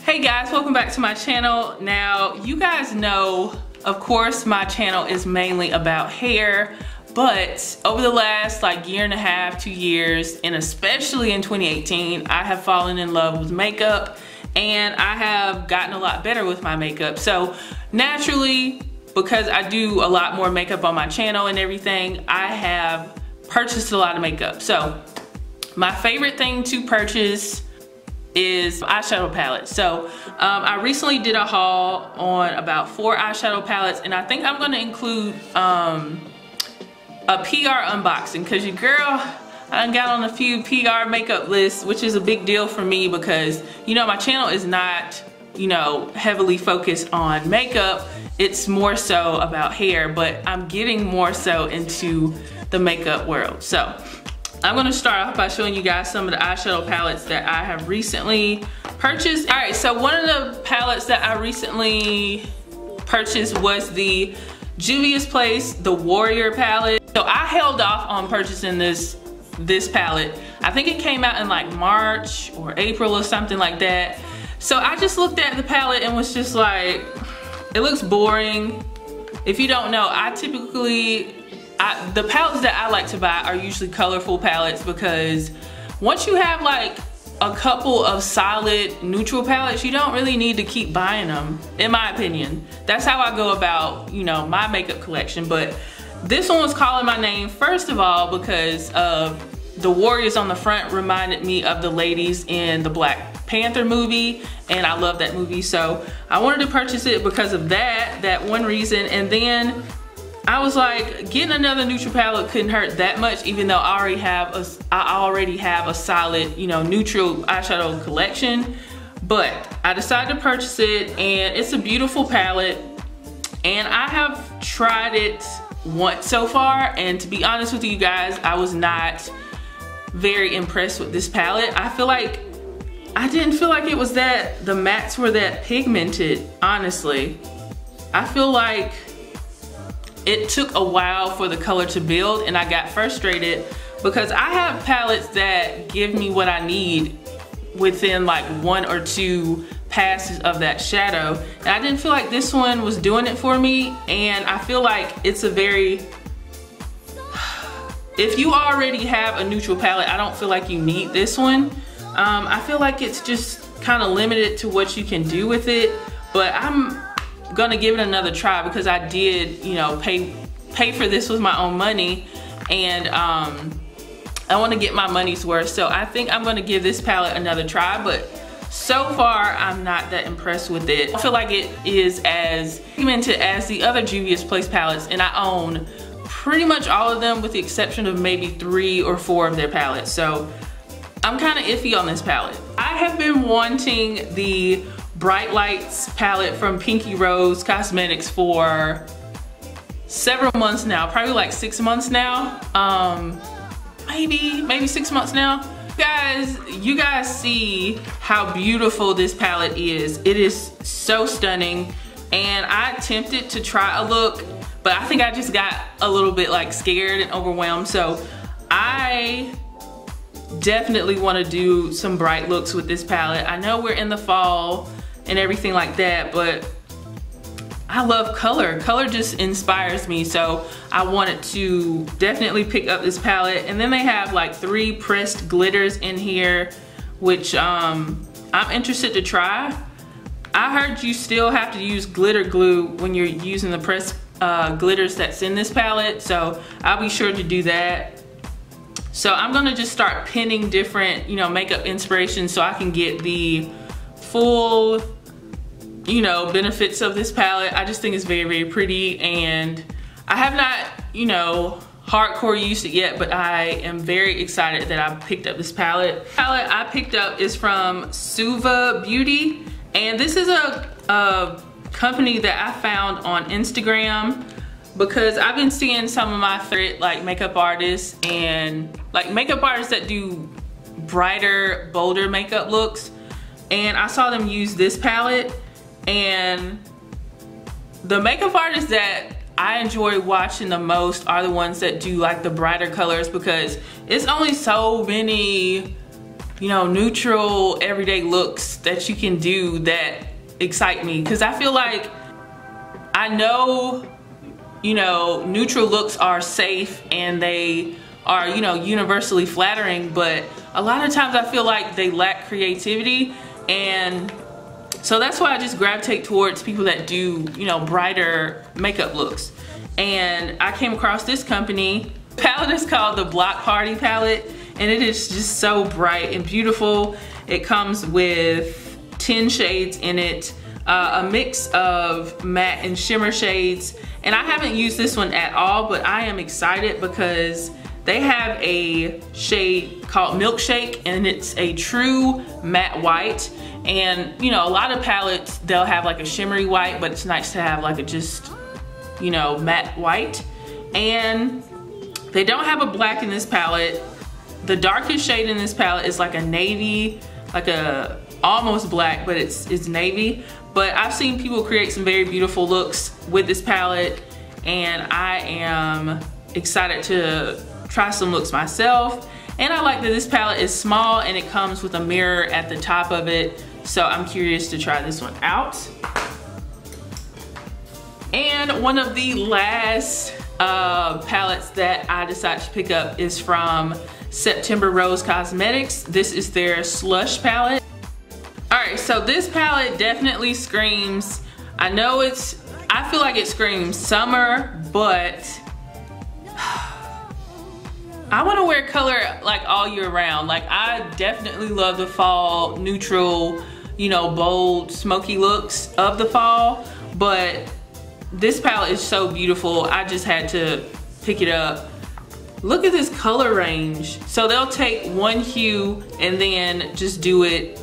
Hey guys, welcome back to my channel. Now, you guys know, of course, my channel is mainly about hair, but over the last year and a half, 2 years, and especially in 2018, I have fallen in love with makeup and I have gotten a lot better with my makeup. So naturally, because I do a lot more makeup on my channel and everything, I have purchased a lot of makeup. So my favorite thing to purchase is eyeshadow palettes. So I recently did a haul on about 4 eyeshadow palettes, and I think I'm gonna include a PR unboxing, because your girl, I got on a few PR makeup lists, which is a big deal for me because, you know, my channel is not, you know, heavily focused on makeup. It's more so about hair, but I'm getting more so into the makeup world. So I'm gonna start off by showing you guys some of the eyeshadow palettes that I have recently purchased. All right, so one of the palettes that I recently purchased was the Juvia's Place, the Warrior palette. So I held off on purchasing this palette. I think it came out in like March or April or something like that. So I just looked at the palette and was just like, it looks boring. If you don't know, I typically, the palettes that I like to buy are usually colorful palettes, because once you have like a couple of solid neutral palettes, you don't really need to keep buying them, in my opinion. That's how I go about, you know, my makeup collection. But this one was calling my name, first of all, because of the warriors on the front reminded me of the ladies in the Black Panther movie, and I love that movie. So I wanted to purchase it because of that one reason. And then I was like, getting another neutral palette couldn't hurt that much, even though I already have a solid, you know, neutral eyeshadow collection. But I decided to purchase it, and it's a beautiful palette, and I have tried it once so far, and to be honest with you guys, I was not very impressed with this palette. I didn't feel like it was that, the mattes were that pigmented, honestly. I feel like it took a while for the color to build, and I got frustrated because I have palettes that give me what I need within like 1 or 2 passes of that shadow, and I didn't feel like this one was doing it for me. And I feel like it's a very, if you already have a neutral palette, I don't feel like you need this one. I feel like it's just kind of limited to what you can do with it, but I'm gonna give it another try because I did, you know, pay for this with my own money, and I want to get my money's worth. So I think I'm gonna give this palette another try, but so far I'm not that impressed with it. I feel like it is as pigmented as the other Juvia's Place palettes, and I own pretty much all of them with the exception of maybe 3 or 4 of their palettes. So I'm kind of iffy on this palette. I have been wanting the Bright Lights palette from Pinky Rose Cosmetics for several months now, probably like 6 months now, maybe 6 months now. You guys see how beautiful this palette is. It is so stunning, and I attempted to try a look, but I think I just got a little bit like scared and overwhelmed. So I definitely want to do some bright looks with this palette. I know we're in the fall and everything like that, but I love color. Color just inspires me, so I wanted to definitely pick up this palette. And then they have like 3 pressed glitters in here, which I'm interested to try. I heard you still have to use glitter glue when you're using the pressed glitters that's in this palette, so I'll be sure to do that. So I'm gonna just start pinning different, you know, makeup inspirations so I can get the full, you know, benefits of this palette. I just think it's very, very pretty, and I have not, you know, hardcore used it yet, but I am very excited that I picked up this palette. The palette I picked up is from Soultia Beauty, and this is a company that I found on Instagram because I've been seeing some of my favorite like makeup artists and like makeup artists that do brighter, bolder makeup looks, and I saw them use this palette. And the makeup artists that I enjoy watching the most are the ones that do like the brighter colors, because it's only so many, you know, neutral everyday looks that you can do that excite me. Because I feel like, I know, you know, neutral looks are safe and they are, you know, universally flattering, but a lot of times I feel like they lack creativity. And so that's why I just gravitate towards people that do, you know, brighter makeup looks. And I came across this company. The palette is called the Block Party palette, and it is just so bright and beautiful. It comes with 10 shades in it, a mix of matte and shimmer shades. And I haven't used this one at all, but I am excited because they have a shade called Milkshake, and it's a true matte white. And you know, a lot of palettes, they'll have like a shimmery white, but it's nice to have like a just, you know, matte white. And they don't have a black in this palette. The darkest shade in this palette is like a navy, like a almost black, but it's navy. But I've seen people create some very beautiful looks with this palette, and I am excited to try some looks myself. And I like that this palette is small and it comes with a mirror at the top of it, so I'm curious to try this one out. And one of the last palettes that I decided to pick up is from September Rose Cosmetics. This is their Slush palette. Alright, so this palette definitely screams, I feel like it screams summer, but I want to wear color like all year round. Like, I definitely love the fall neutral, you know, bold, smoky looks of the fall, but this palette is so beautiful. I just had to pick it up. Look at this color range. So they'll take one hue and then just do it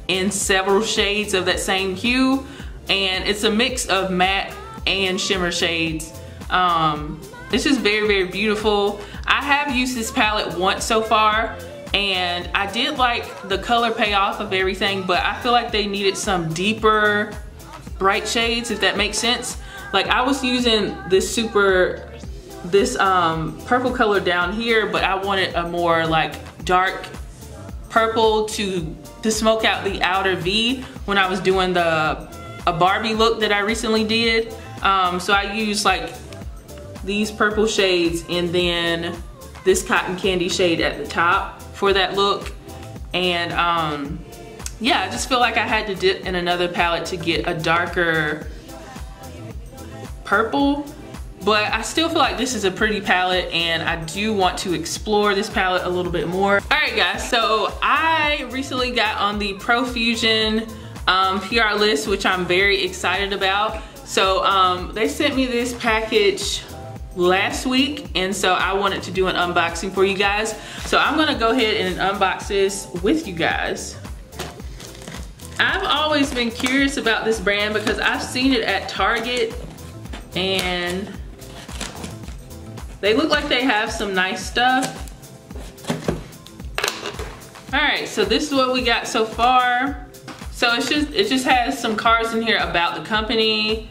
in several shades of that same hue, and it's a mix of matte and shimmer shades. It's just very, very beautiful. I have used this palette once so far, and I did like the color payoff of everything, but I feel like they needed some deeper bright shades, if that makes sense. Like, I was using this purple color down here, but I wanted a more like dark purple to smoke out the outer V when I was doing a Barbie look that I recently did. So I used like these purple shades and then this cotton candy shade at the top for that look. And yeah, I just feel like I had to dip in another palette to get a darker purple, but I still feel like this is a pretty palette, and I do want to explore this palette a little bit more. All right guys, so I recently got on the Profusion PR list, which I'm very excited about. So they sent me this package last week, and so I wanted to do an unboxing for you guys. So I'm gonna go ahead and unbox this with you guys. I've always been curious about this brand because I've seen it at Target, and they look like they have some nice stuff. All right, so this is what we got so far. So it just has some cards in here about the company.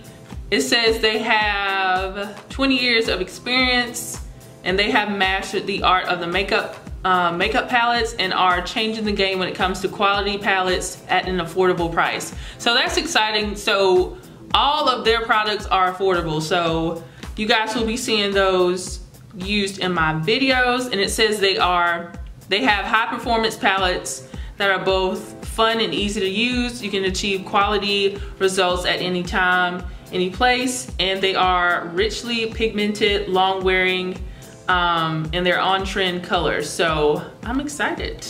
It says they have 20 years of experience, and they have mastered the art of the makeup palettes and are changing the game when it comes to quality palettes at an affordable price. So that's exciting. So all of their products are affordable. So you guys will be seeing those used in my videos. And it says they have high performance palettes that are both fun and easy to use. You can achieve quality results at any time, any place, and they are richly pigmented, long wearing, and they're on trend colors. So I'm excited.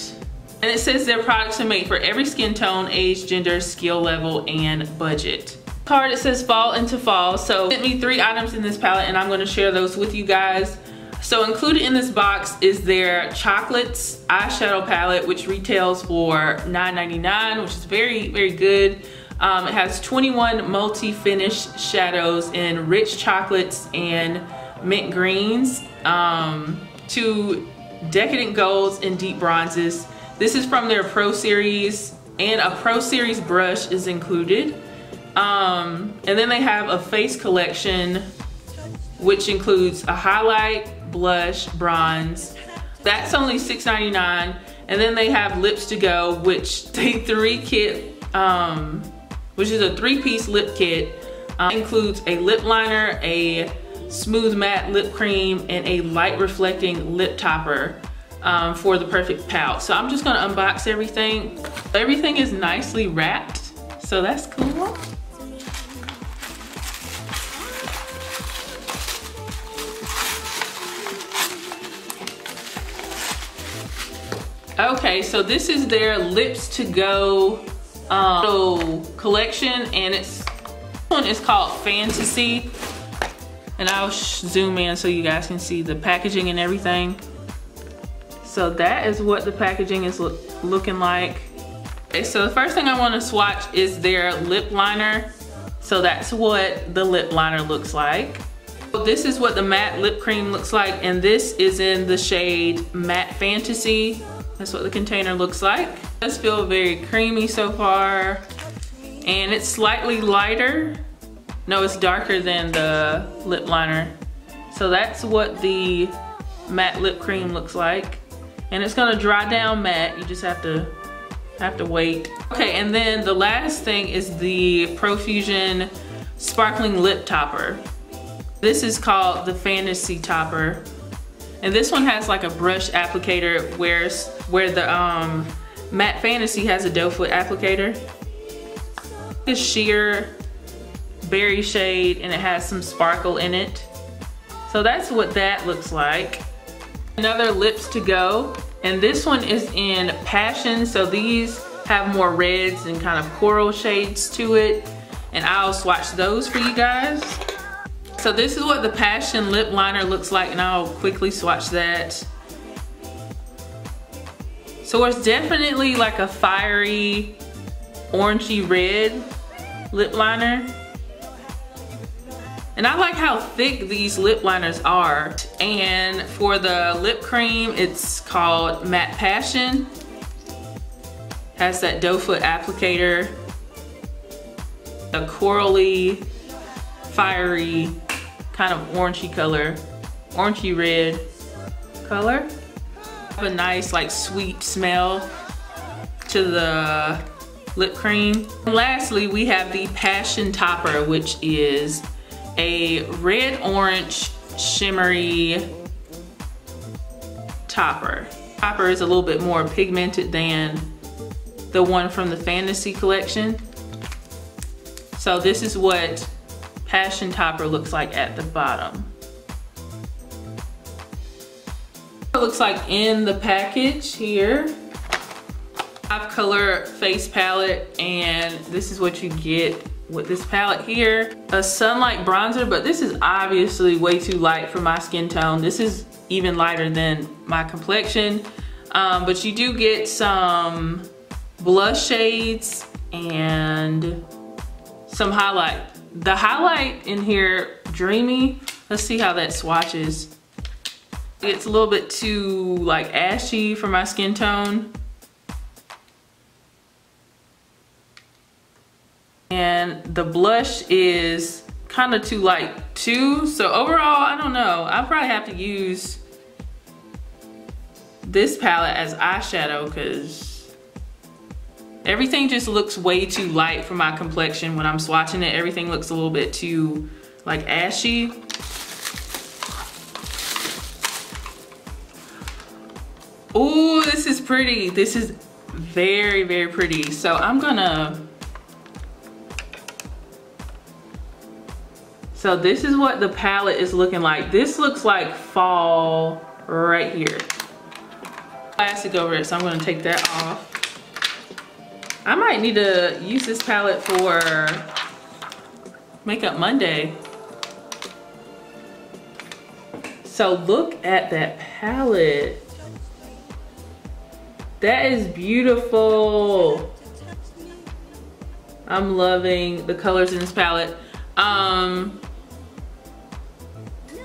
And it says their products are made for every skin tone, age, gender, skill level, and budget. Card, it says fall into fall. So sent me 3 items in this palette, and I'm going to share those with you guys. So included in this box is their Chocolates eyeshadow palette, which retails for $9.99, which is very, very good. It has 21 multi-finish shadows in rich chocolates and mint greens, 2 decadent golds and deep bronzes. This is from their Pro Series, and a Pro Series brush is included. And then they have a face collection, which includes a highlight, blush, bronze. That's only $6.99. And And then they have Lips to Go, which is a 3-piece lip kit. Includes a lip liner, a smooth matte lip cream, and a light reflecting lip topper for the perfect pout. So I'm just gonna unbox everything. Everything is nicely wrapped, so that's cool. Okay, so this is their Lips to Go collection, and this one is called Fantasy. And I'll zoom in so you guys can see the packaging and everything. So that is what the packaging is looking like. Okay, so the first thing I want to swatch is their lip liner. So that's what the lip liner looks like. So this is what the matte lip cream looks like, and this is in the shade Matte Fantasy. That's what the container looks like. It does feel very creamy so far, and it's slightly lighter. No, it's darker than the lip liner. So that's what the matte lip cream looks like. And it's gonna dry down matte. You just have to wait. Okay, and then the last thing is the Profusion Sparkling Lip Topper. This is called the Fantasy Topper. And this one has like a brush applicator, where the Matte Fantasy has a doe foot applicator. It's sheer berry shade, and it has some sparkle in it. So that's what that looks like. Another Lips to Go, and this one is in Passion. So these have more reds and kind of coral shades to it, and I'll swatch those for you guys. So this is what the Passion lip liner looks like, and I'll quickly swatch that. So it's definitely like a fiery orangey red lip liner. And I like how thick these lip liners are. And for the lip cream, it's called Matte Passion. Has that doe foot applicator. A corally, fiery, kind of orangey color. Orangey red color. Have a nice like sweet smell to the lip cream. And lastly, we have the Passion Topper, which is a red orange shimmery topper. Topper is a little bit more pigmented than the one from the Fantasy collection. So this is what Passion Topper looks like at the bottom. It looks like in the package here. 5-color face palette, and this is what you get with this palette here. A sunlight bronzer, but this is obviously way too light for my skin tone. This is even lighter than my complexion, but you do get some blush shades and some highlight. The highlight in here, Dreamy, let's see how that swatches. It's a little bit too like ashy for my skin tone. And the blush is kind of too light too. So overall, I don't know. I'll probably have to use this palette as eyeshadow, because everything just looks way too light for my complexion when I'm swatching it. Everything looks a little bit too like ashy. Ooh, this is pretty. This is very, very pretty. So I'm gonna, so this is what the palette is looking like. This looks like fall right here. Plastic over it, so I'm gonna take that off. I might need to use this palette for Makeup Monday. So look at that palette. That is beautiful. I'm loving the colors in this palette.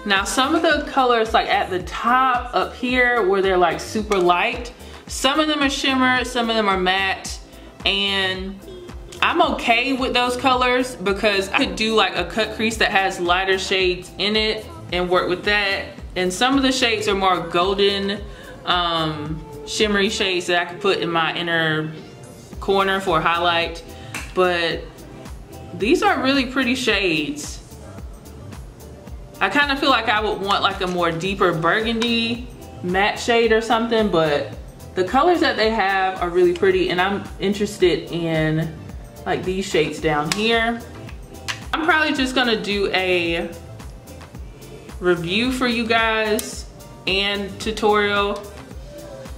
Now some of the colors, like at the top up here where they're like super light, some of them are shimmer, some of them are matte, and I'm okay with those colors because I could do like a cut crease that has lighter shades in it and work with that. And some of the shades are more golden shimmery shades that I could put in my inner corner for a highlight, but these are really pretty shades. I kind of feel like I would want like a more deeper burgundy matte shade or something, but the colors that they have are really pretty, and I'm interested in like these shades down here. I'm probably just gonna do a review for you guys and tutorial,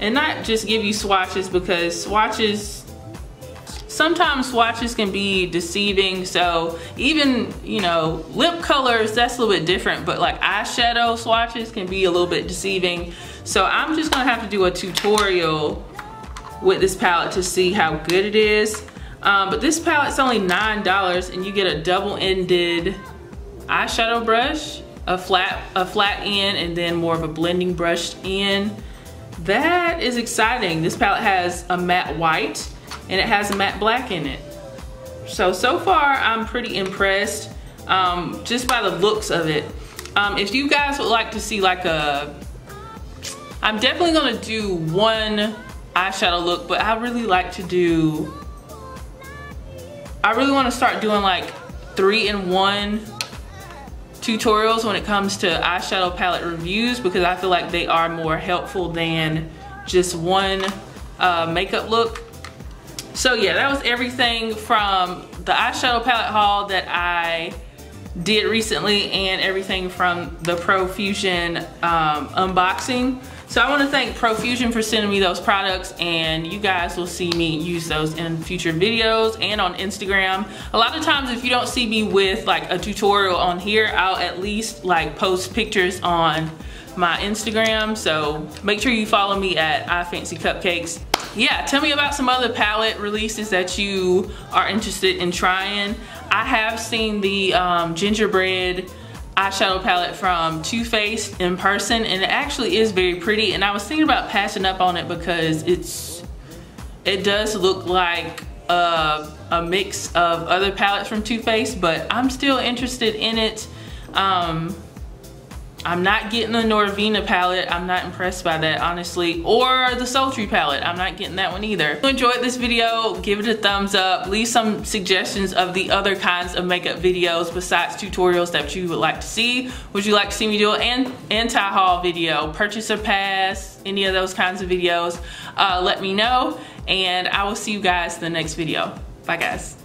and not just give you swatches, because sometimes swatches can be deceiving. So even, you know, lip colors, that's a little bit different, but like eyeshadow swatches can be a little bit deceiving. So I'm just gonna have to do a tutorial with this palette to see how good it is. But this palette's only $9, and you get a double-ended eyeshadow brush, a flat end, and then more of a blending brush end. That is exciting. This palette has a matte white, and it has a matte black in it. So far I'm pretty impressed just by the looks of it. If you guys would like to see like I'm definitely gonna do one eyeshadow look, but I really wanna start doing like 3-in-1 tutorials when it comes to eyeshadow palette reviews, because I feel like they are more helpful than just one makeup look. So yeah, that was everything from the eyeshadow palette haul that I did recently, and everything from the Profusion unboxing. So I want to thank Profusion for sending me those products, and you guys will see me use those in future videos and on Instagram. A lot of times if you don't see me with like a tutorial on here, I'll at least like post pictures on my Instagram. So make sure you follow me at iFancyCupcakes. Yeah, tell me about some other palette releases that you are interested in trying. I have seen the gingerbread eyeshadow palette from Too Faced in person, and it actually is very pretty, and I was thinking about passing up on it because it does look like a mix of other palettes from Too Faced, but I'm still interested in it. I'm not getting the Norvina palette. I'm not impressed by that, honestly. Or the Soultia palette. I'm not getting that one either. If you enjoyed this video, give it a thumbs up. Leave some suggestions of the other kinds of makeup videos besides tutorials that you would like to see. Would you like to see me do an anti-haul video, purchase or pass, any of those kinds of videos? Let me know, and I will see you guys in the next video. Bye, guys.